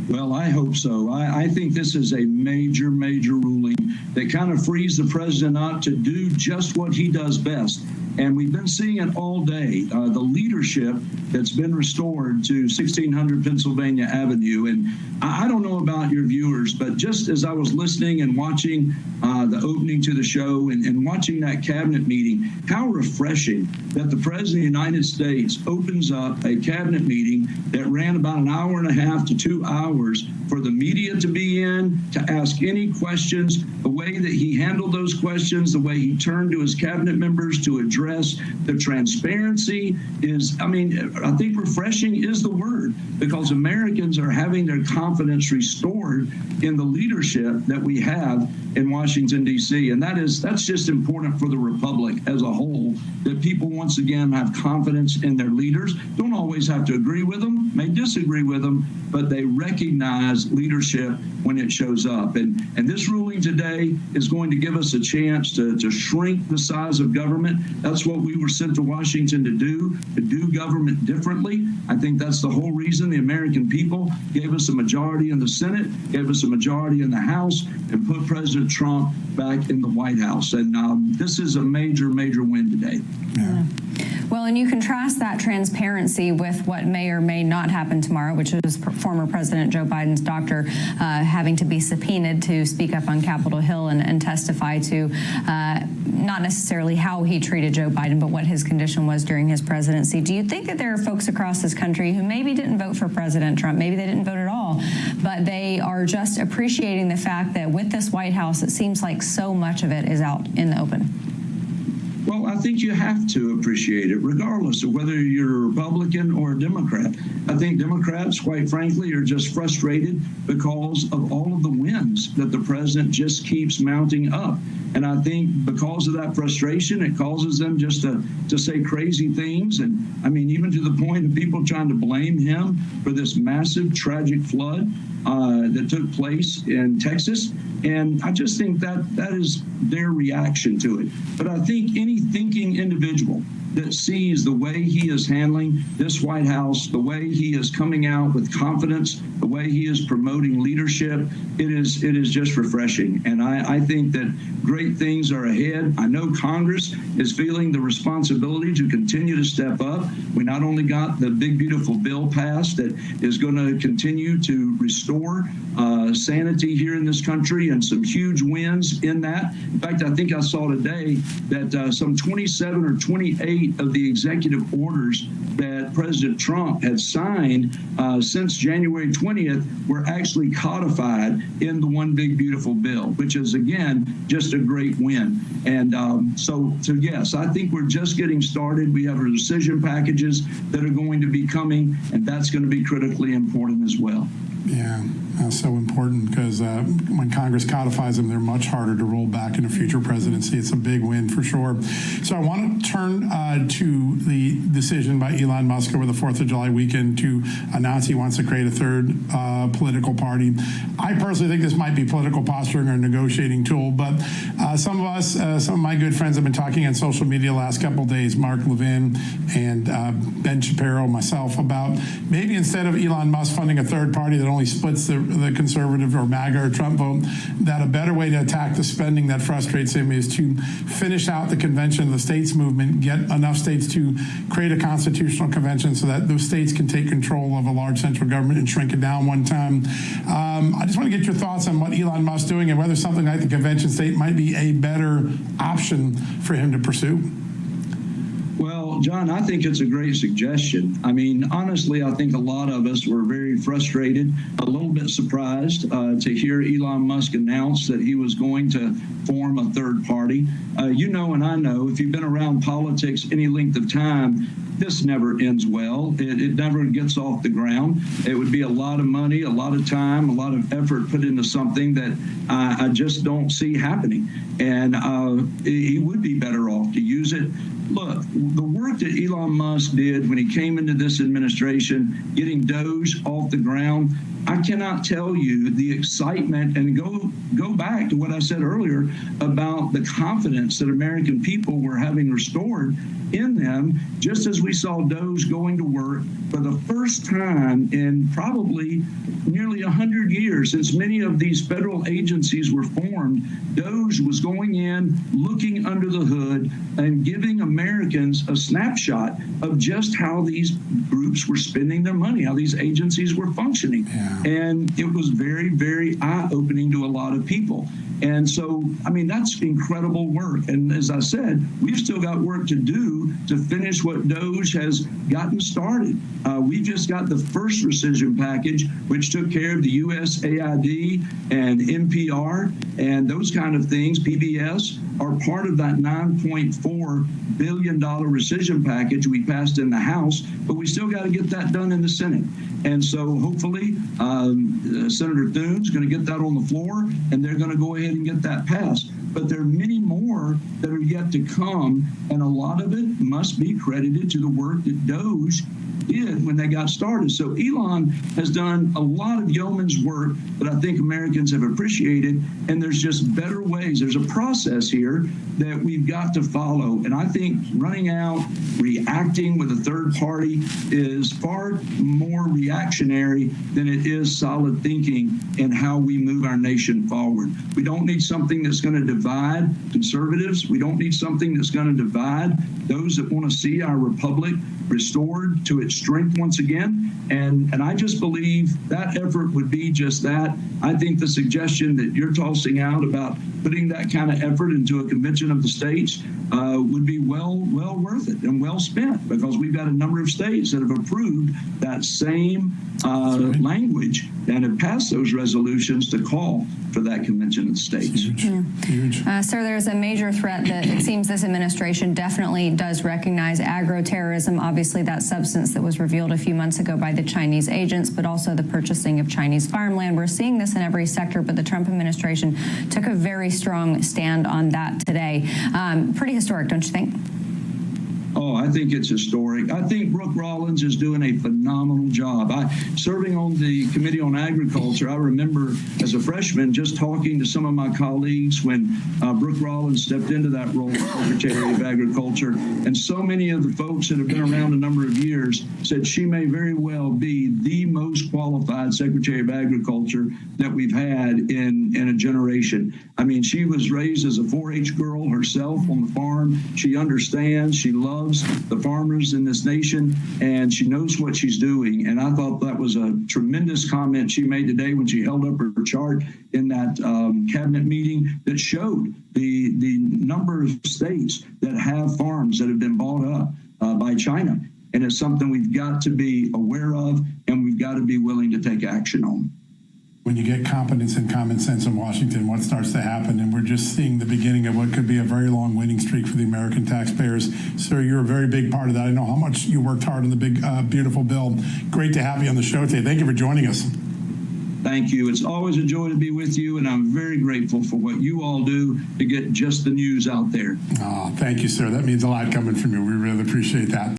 Well, I hope so. I think this is a major, major ruling that kind of frees the president up to do just what he does best. And we've been seeing it all day, the leadership that's been restored to 1600 Pennsylvania Avenue. And I don't know about your viewers, but just as I was listening and watching the opening to the show and watching that cabinet meeting, how refreshing that the President of the United States opens up a cabinet meeting that ran about an hour and a half to 2 hours for the media to be in, to ask any questions, the way that he handled those questions, the way he turned to his cabinet members to address the transparency is, I think refreshing is the word, because Americans are having their confidence restored in the leadership that we have in Washington, D.C. And that's just important for the Republic as a whole, that people once again have confidence in their leaders, don't always have to agree with them, may disagree with them, but they recognize leadership when it shows up. And this ruling today is going to give us a chance to shrink the size of government. That's what we were sent to Washington to do government differently. I think that's the whole reason the American people gave us a majority in the Senate, gave us a majority in the House, and put President Trump back in the White House. And this is a major, major win today. Yeah. Well, and you contrast that transparency with what may or may not happen tomorrow, which is former President Joe Biden's doctor having to be subpoenaed to speak up on Capitol Hill and testify to not necessarily how he treated Joe Biden, but what his condition was during his presidency. Do you think that there are folks across this country who maybe didn't vote for President Trump, maybe they didn't vote at all, but they are just appreciating the fact that with this White House, it seems like so much of it is out in the open? Well, I think you have to appreciate it, regardless of whether you're a Republican or a Democrat. I think Democrats, quite frankly, are just frustrated because of all of the wins that the president just keeps mounting up. And I think because of that frustration, it causes them just to say crazy things. And even to the point of people trying to blame him for this massive, tragic flood that took place in Texas. And I just think that is their reaction to it. But I think any thinking individual that sees the way he is handling this White House, the way he is coming out with confidence, the way he is promoting leadership, it is just refreshing. And I think that great things are ahead. I know Congress is feeling the responsibility to continue to step up. We not only got the big, beautiful bill passed that is going to continue to restore sanity here in this country, and some huge wins in that. In fact, I think I saw today that some 27 or 28 of the executive orders that President Trump had signed since January 20th were actually codified in the one big beautiful bill, which is, again, just a great win. And so yes, I think we're just getting started. We have our decision packages that are going to be coming, and that's going to be critically important as well. Yeah, that's so important, because when Congress codifies them, they're much harder to roll back in a future presidency. It's a big win for sure. So I want to turn to the decision by Elon Musk over the 4th of July weekend to announce he wants to create a third political party. I personally think this might be political posturing or a negotiating tool, but some of my good friends have been talking on social media the last couple of days, Mark Levin and Ben Shapiro, myself, about maybe instead of Elon Musk funding a third party that only splits the conservative or MAGA or Trump vote, that a better way to attack the spending that frustrates him is to finish out the convention of the states movement, get enough states to create a constitutional convention so that those states can take control of a large central government and shrink it down one time. I just want to get your thoughts on what Elon Musk's doing and whether something like the convention state might be a better option for him to pursue. Well, John, I think it's a great suggestion. Honestly, I think a lot of us were very frustrated, a little bit surprised to hear Elon Musk announce that he was going to form a third party. And I know, if you've been around politics any length of time, this never ends well. It never gets off the ground. It would be a lot of money, a lot of time, a lot of effort put into something that I just don't see happening. And he would be better off to use it. Look, the work that Elon Musk did when he came into this administration, getting DOGE off the ground, I cannot tell you the excitement, and go back to what I said earlier about the confidence that American people were having restored in them, just as we saw DOGE going to work for the first time in probably nearly nearly 100 years since many of these federal agencies were formed, DOGE was going in, looking under the hood, and giving Americans a snapshot of just how these groups were spending their money, how these agencies were functioning. Yeah. And it was very, very eye-opening to a lot of people. And so, I mean, that's incredible work. And as I said, we've still got work to do to finish what DOGE has gotten started. We just got the first rescission package, which took care of the USAID and NPR and those kind of things. PBS are part of that $9.4 billion rescission package we passed in the House, but we still got to get that done in the Senate. And so hopefully Senator Thune's going to get that on the floor, and they're going to go ahead and get that passed. But there are many more that are yet to come, and a lot of it must be credited to the work that DOGE did when they got started. So Elon has done a lot of yeoman's work that I think Americans have appreciated, and there's just better ways. There's a process here that we've got to follow, and I think running out, reacting with a third party is far more reactionary than it is solid thinking in how we move our nation forward. We don't need something that's going to divide conservatives. We don't need something that's going to divide those that want to see our republic restored to its strength once again. And I just believe that effort would be just that. I think the suggestion that you're tossing out about putting that kind of effort into a convention of the states would be well worth it and well spent, because we've got a number of states that have approved that same language and have passed those resolutions to call for that convention of the states. Huge. Sir, there's a major threat that it seems this administration definitely does recognize: agroterrorism, obviously that substance that was revealed a few months ago by the Chinese agents, but also the purchasing of Chinese farmland. We're seeing this in every sector, but the Trump administration took a very strong stand on that today. Pretty historic, don't you think? Oh, I think it's historic. I think Brooke Rollins is doing a phenomenal job. Serving on the Committee on Agriculture, I remember as a freshman just talking to some of my colleagues when Brooke Rollins stepped into that role as Secretary of Agriculture. And so many of the folks that have been around a number of years said she may very well be the most qualified Secretary of Agriculture that we've had in a generation. I mean, she was raised as a 4-H girl herself on the farm. She understands, she loves the farmers in this nation, and she knows what she's doing. And I thought that was a tremendous comment she made today when she held up her chart in that cabinet meeting that showed the number of states that have farms that have been bought up by China. And it's something we've got to be aware of, and we've got to be willing to take action on. When you get competence and common sense in Washington, what starts to happen? And we're just seeing the beginning of what could be a very long winning streak for the American taxpayers. Sir, you're a very big part of that. I know how much you worked hard on the big, beautiful bill. Great to have you on the show today. Thank you for joining us. Thank you. It's always a joy to be with you, and I'm very grateful for what you all do to get just the news out there. Oh, thank you, sir. That means a lot coming from you. We really appreciate that.